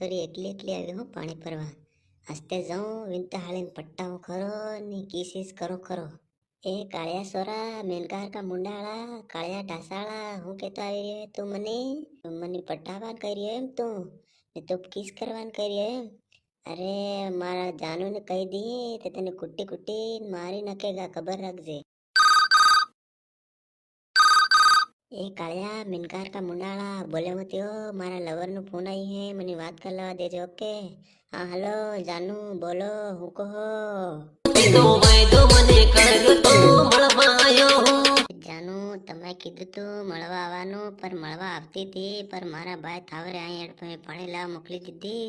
Sorry એકલી એકલી આવી હું પાણી ભરવા. હસ્તે જાઉં વિનતા હાળીને પટ્ટાઓ ખરો ને કિસીસ કરો ખરો. એ કાળિયા સોરા મેનકાર કા મુંડાળા કાળિયા ઢાસાળા હું કેતો આવી રહ્યો તું મને પટાવાન કરી રહ્યો એમ તું ને તું કિસ કરવાન કરી રહ્યો એમ. અરે મારા જાનુ ને કહી દી તે તને કુટ્ટી કુટ્ટી મારી નાખેગા ખબર રાખજે. એ કાળિયા મિનકાર કા મુંડાળા બોલે હું ત્યો મારા લવર નું ફોન આવી હે મને વાત કરી લેવા દેજો ઓકે. હા હલો જાનુ બોલો હું કહો. જાનુ તમે કીધું તું મળવા આવવાનું પર મળવા આવતી હતી પર મારા ભાઈ થાવરે અહીં પાણી લેવા મોકલી દીધી.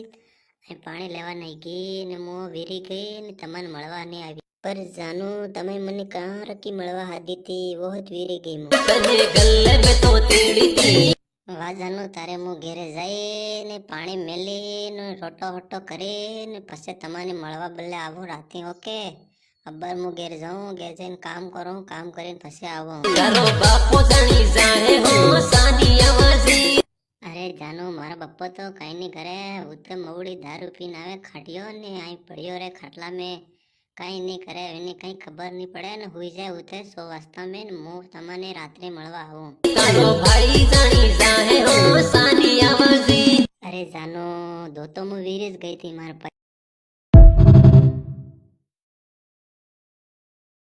અહીં પાણી લેવા નહીં ગઈ ને હું વીરી ગઈ ને તમને મળવા નહીં આવી. पर जानू तमे मने कहाँ रखी मळवा हादी थी वो જ વીરી ગઈ મુ તને ગલ્લે મે તો તેડી થી. વાહ जानू તારે મુ ઘેરે જઈ ને પાણી મેલી ને રોટો હોટો કરી ને પછી તમને મળવા બલ્લે આવું રાતે ઓકે. અબ્બર મુ ઘેર જાઉં ઘેર જઈને કામ કરું કામ કરીને પછી આવું. તારો બાપો જાણી જાહે હો સાની આવાજી. અરે जानू મારા બપ્પો તો કઈ નહીં કરે ઉતે મવડી દારૂ પીને આવે ખાટ્યો ને અહીં પડ્યો રે ખાટલા में कहीं नहीं करे इन्हें कहीं खबर नहीं पड़े न हुई जाए उते 100 वास्ता में मु तमने रात्रे મળવા આવું. તારો ભાઈ જાણી જાહે હો સાની આવાજી. અરે જાનો દો તો મુ વીર જ ગઈ થી મારા